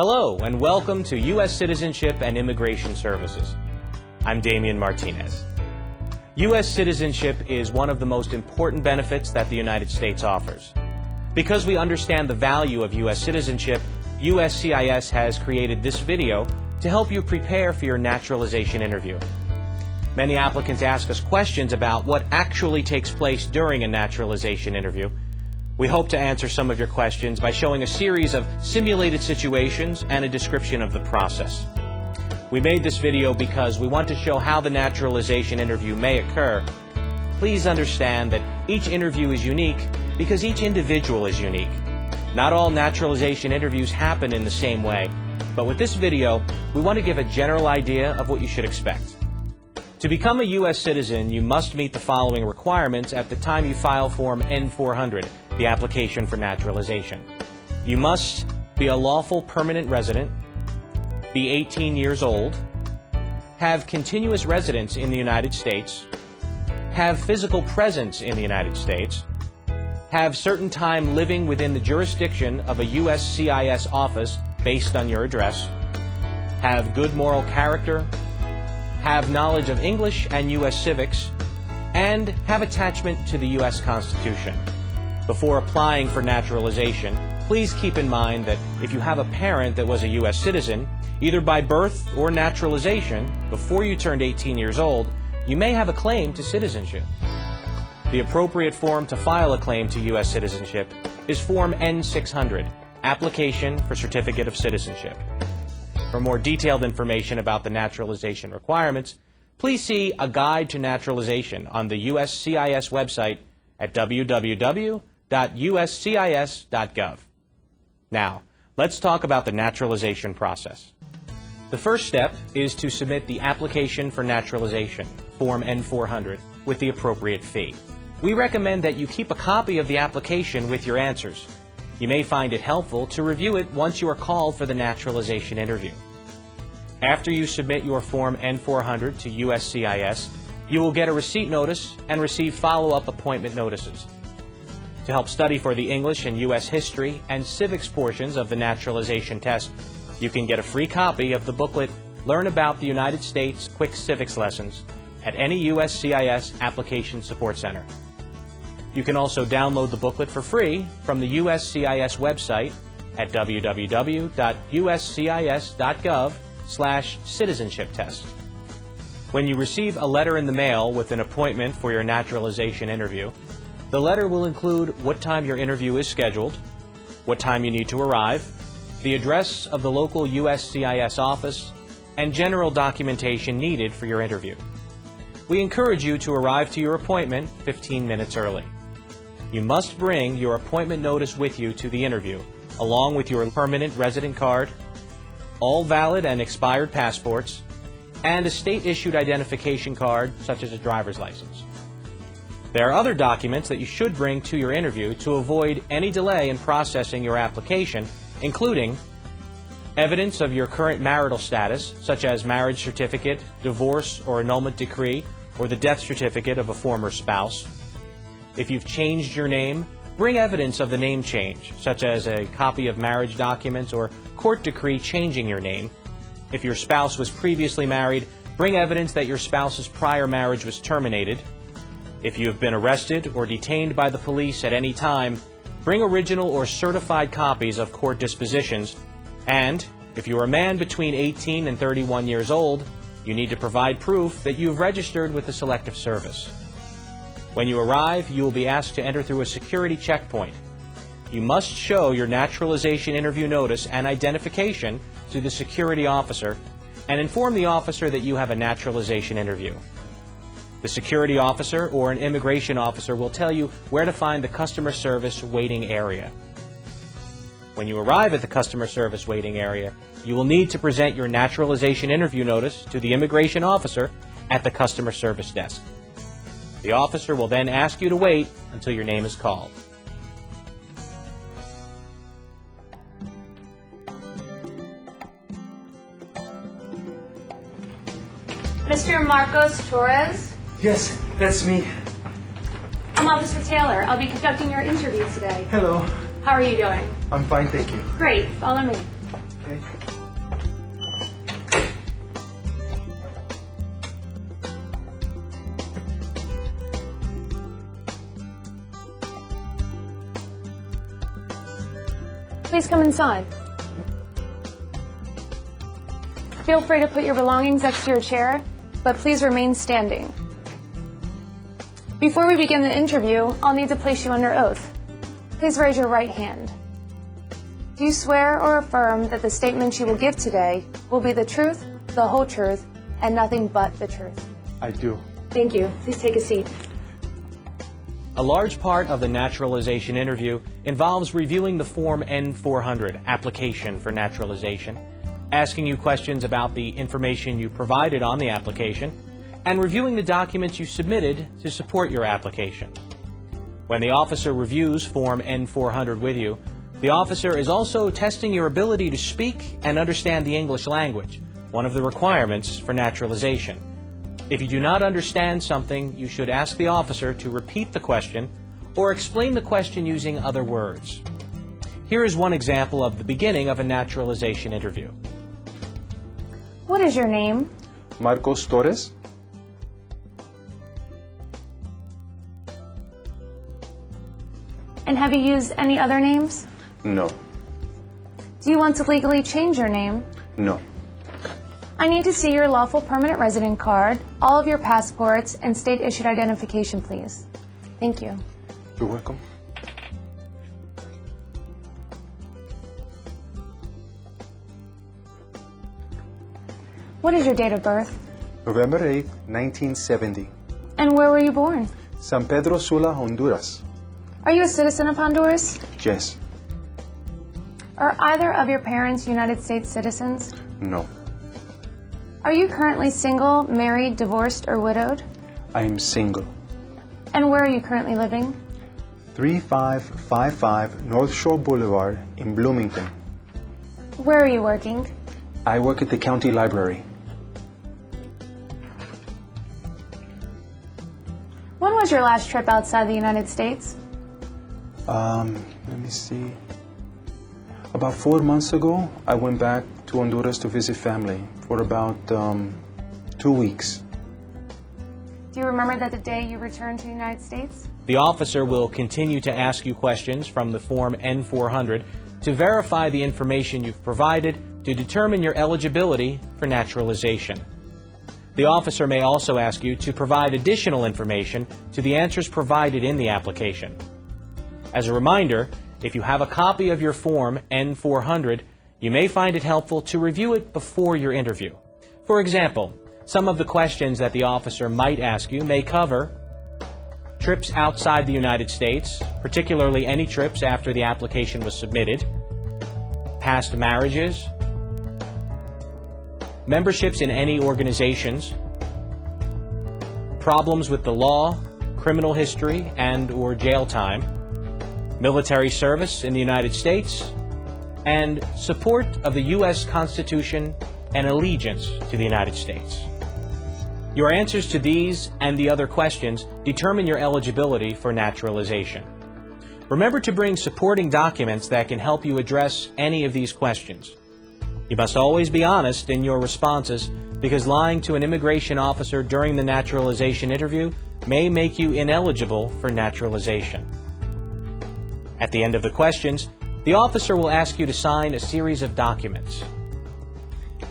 Hello, and welcome to U.S. Citizenship and Immigration Services. I'm Damian Martinez. U.S. citizenship is one of the most important benefits that the United States offers. Because we understand the value of U.S. citizenship, USCIS has created this video to help you prepare for your naturalization interview. Many applicants ask us questions about what actually takes place during a naturalization interview. We hope to answer some of your questions by showing a series of simulated situations and a description of the process. We made this video because we want to show how the naturalization interview may occur. Please understand that each interview is unique because each individual is unique. Not all naturalization interviews happen in the same way, but with this video, we want to give a general idea of what you should expect. To become a U.S. citizen, you must meet the following requirements at the time you file Form N-400, the application for naturalization. You must be a lawful permanent resident, be 18 years old, have continuous residence in the United States, have physical presence in the United States, have certain time living within the jurisdiction of a USCIS office based on your address, have good moral character, have knowledge of English and U.S. civics, and have attachment to the U.S. Constitution. Before applying for naturalization, please keep in mind that if you have a parent that was a U.S. citizen, either by birth or naturalization, before you turned 18 years old, you may have a claim to citizenship. The appropriate form to file a claim to U.S. citizenship is Form N-600, Application for Certificate of Citizenship. For more detailed information about the naturalization requirements, please see A Guide to Naturalization on the USCIS website at www.uscis.gov. Now, let's talk about the naturalization process. The first step is to submit the application for naturalization, Form N-400, with the appropriate fee. We recommend that you keep a copy of the application with your answers. You may find it helpful to review it once you are called for the naturalization interview. After you submit your Form N-400 to USCIS, you will get a receipt notice and receive follow-up appointment notices. To help study for the English and U.S. history and civics portions of the naturalization test, you can get a free copy of the booklet Learn About the United States Quick Civics Lessons at any USCIS Application Support Center. You can also download the booklet for free from the USCIS website at www.uscis.gov/citizenship test. When you receive a letter in the mail with an appointment for your naturalization interview, the letter will include what time your interview is scheduled, what time you need to arrive, the address of the local USCIS office, and general documentation needed for your interview. We encourage you to arrive to your appointment 15 minutes early. You must bring your appointment notice with you to the interview, along with your permanent resident card, all valid and expired passports, and a state-issued identification card, such as a driver's license. There are other documents that you should bring to your interview to avoid any delay in processing your application, including evidence of your current marital status, such as marriage certificate, divorce or annulment decree, or the death certificate of a former spouse. If you've changed your name, bring evidence of the name change, such as a copy of marriage documents or court decree changing your name. If your spouse was previously married, bring evidence that your spouse's prior marriage was terminated. If you have been arrested or detained by the police at any time, bring original or certified copies of court dispositions. And if you are a man between 18 and 31 years old, you need to provide proof that you have registered with the Selective Service. When you arrive, you will be asked to enter through a security checkpoint. You must show your naturalization interview notice and identification to the security officer and inform the officer that you have a naturalization interview. The security officer or an immigration officer will tell you where to find the customer service waiting area. When you arrive at the customer service waiting area, you will need to present your naturalization interview notice to the immigration officer at the customer service desk. The officer will then ask you to wait until your name is called. Mr. Marcos Torres? Yes, that's me. I'm Officer Taylor. I'll be conducting your interview today. Hello. How are you doing? I'm fine, thank you. Great. Follow me. Okay. Please come inside. Feel free to put your belongings next to your chair, but please remain standing. Before we begin the interview, I'll need to place you under oath. Please raise your right hand. Do you swear or affirm that the statements you will give today will be the truth, the whole truth, and nothing but the truth? I do. Thank you. Please take a seat. A large part of the naturalization interview involves reviewing the Form N-400, Application for Naturalization, asking you questions about the information you provided on the application, and reviewing the documents you submitted to support your application. When the officer reviews Form N-400 with you, the officer is also testing your ability to speak and understand the English language, one of the requirements for naturalization. If you do not understand something, you should ask the officer to repeat the question or explain the question using other words. Here is one example of the beginning of a naturalization interview. What is your name? Marcos Torres? And have you used any other names? No. Do you want to legally change your name? No. I need to see your lawful permanent resident card, all of your passports, and state-issued identification, please. Thank you. You're welcome. What is your date of birth? November 8, 1970. And where were you born? San Pedro Sula, Honduras. Are you a citizen of Honduras? Yes. Are either of your parents United States citizens? No. Are you currently single, married, divorced, or widowed? I am single. And where are you currently living? 3555 North Shore Boulevard in Bloomington. Where are you working? I work at the county library. When was your last trip outside the United States? Let me see. About 4 months ago, I went back to Honduras to visit family for about 2 weeks. Do you remember that the day you returned to the United States? The officer will continue to ask you questions from the Form N-400 to verify the information you've provided to determine your eligibility for naturalization. The officer may also ask you to provide additional information to the answers provided in the application. As a reminder, if you have a copy of your Form N-400, you may find it helpful to review it before your interview. For example, some of the questions that the officer might ask you may cover trips outside the United States, particularly any trips after the application was submitted, past marriages, memberships in any organizations, problems with the law, criminal history and/or jail time, military service in the United States, and support of the U.S. Constitution and allegiance to the United States. Your answers to these and the other questions determine your eligibility for naturalization. Remember to bring supporting documents that can help you address any of these questions. You must always be honest in your responses because lying to an immigration officer during the naturalization interview may make you ineligible for naturalization. At the end of the questions, the officer will ask you to sign a series of documents.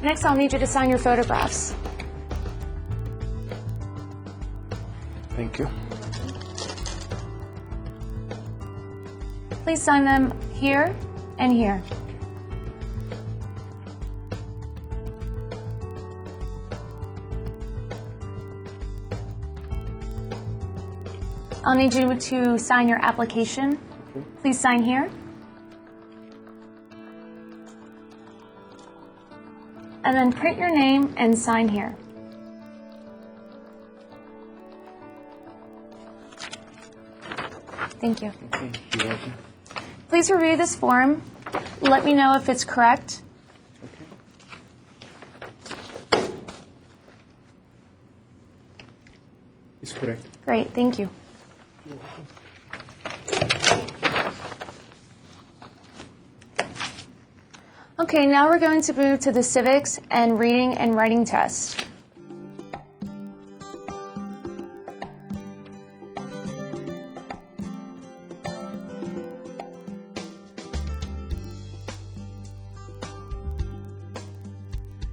Next, I'll need you to sign your photographs. Thank you. Please sign them here and here. I'll need you to sign your application. Please sign here. And then print your name and sign here. Thank you. Okay, you're welcome. Please review this form. Let me know if it's correct. It's correct. Great, thank you. Okay, now we're going to move to the civics and reading and writing test.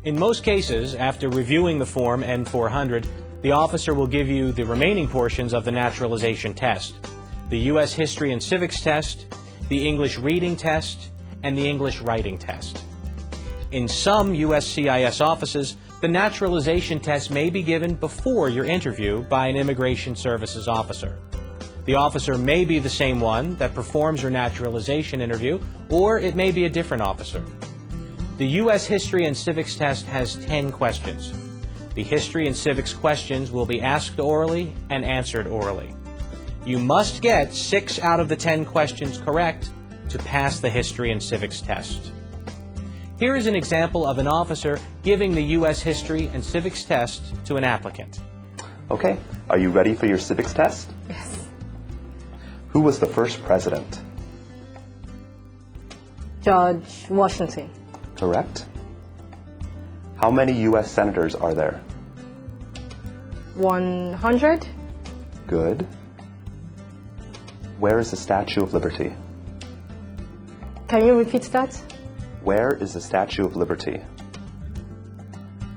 In most cases, after reviewing the Form N-400, the officer will give you the remaining portions of the naturalization test: the U.S. History and Civics test, the English reading test, and the English writing test. In some USCIS offices, the naturalization test may be given before your interview by an immigration services officer. The officer may be the same one that performs your naturalization interview, or it may be a different officer. The U.S. History and Civics test has 10 questions. The history and civics questions will be asked orally and answered orally. You must get 6 out of the 10 questions correct to pass the history and civics test. Here is an example of an officer giving the U.S. History and Civics test to an applicant. Okay, are you ready for your civics test? Yes. Who was the first president? George Washington. Correct. How many U.S. senators are there? 100. Good. Where is the Statue of Liberty? Can you repeat that? Where is the Statue of Liberty?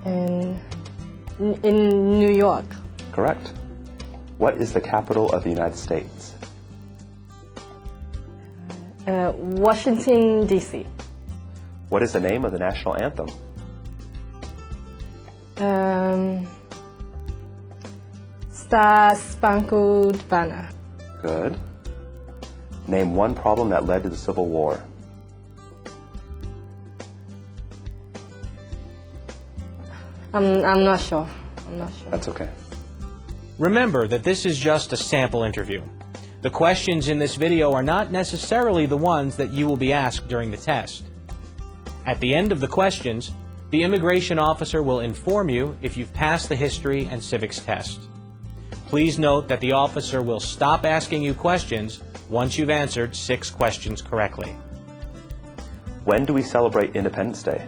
In New York. Correct. What is the capital of the United States? Washington, D.C. What is the name of the national anthem? Star Spangled Banner. Good. Name one problem that led to the Civil War. I'm not sure. That's okay. Remember that this is just a sample interview. The questions in this video are not necessarily the ones that you will be asked during the test. At the end of the questions, the immigration officer will inform you if you've passed the history and civics test. Please note that the officer will stop asking you questions once you've answered 6 questions correctly. When do we celebrate Independence Day?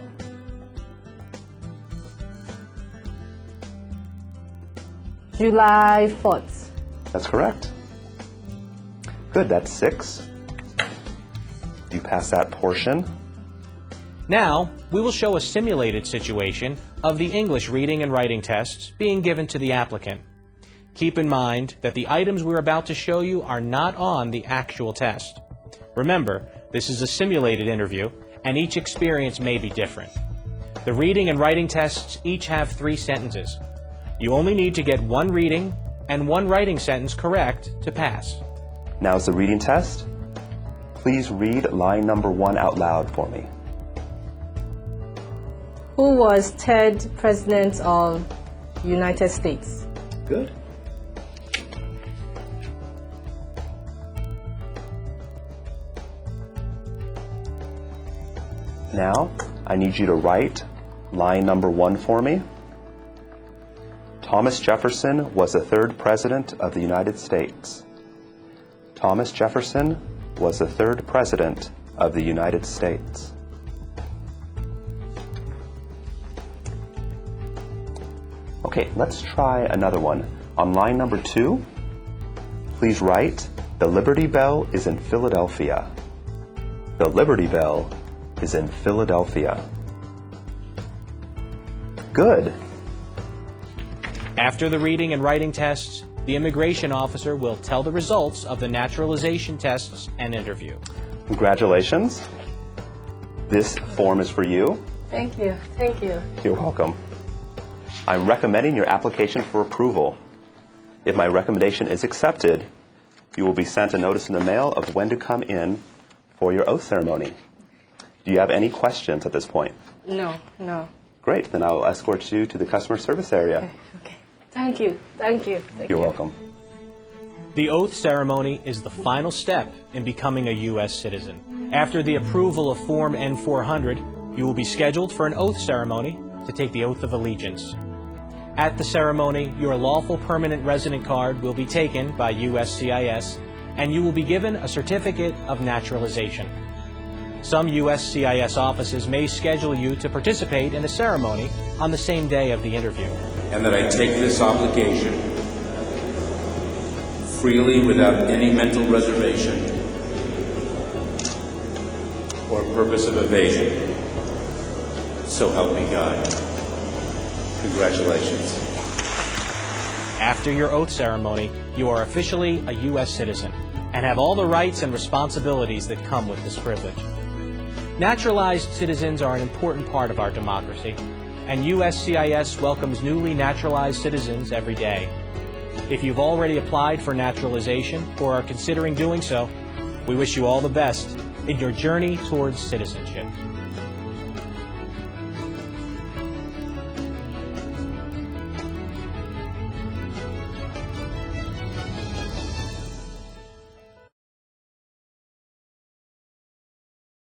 July 4th. That's correct. Good, that's 6. You pass that portion. Now, we will show a simulated situation of the English reading and writing tests being given to the applicant. Keep in mind that the items we're about to show you are not on the actual test. Remember, this is a simulated interview, and each experience may be different. The reading and writing tests each have 3 sentences. You only need to get 1 reading and 1 writing sentence correct to pass. Now is the reading test. Please read line number 1 out loud for me. Who was 3rd President of United States? Good. Now, I need you to write line number 1 for me. Thomas Jefferson was the 3rd President of the United States. Thomas Jefferson was the 3rd President of the United States. Okay, let's try another one. On line number 2, please write, the Liberty Bell is in Philadelphia. The Liberty Bell is in Philadelphia. Good. After the reading and writing tests, the immigration officer will tell the results of the naturalization tests and interview. Congratulations. This form is for you. Thank you. Thank you. You're welcome. I'm recommending your application for approval. If my recommendation is accepted, you will be sent a notice in the mail of when to come in for your oath ceremony. Do you have any questions at this point? No. Great, then I'll escort you to the customer service area. Okay. Thank you. You're welcome. The oath ceremony is the final step in becoming a U.S. citizen. After the approval of Form N-400, you will be scheduled for an oath ceremony to take the oath of allegiance. At the ceremony, your lawful permanent resident card will be taken by USCIS, and you will be given a certificate of naturalization. Some USCIS offices may schedule you to participate in a ceremony on the same day of the interview. And that I take this obligation freely without any mental reservation or purpose of evasion. So help me God. Congratulations. After your oath ceremony, you are officially a U.S. citizen and have all the rights and responsibilities that come with this privilege. Naturalized citizens are an important part of our democracy, and USCIS welcomes newly naturalized citizens every day. If you've already applied for naturalization or are considering doing so, we wish you all the best in your journey towards citizenship.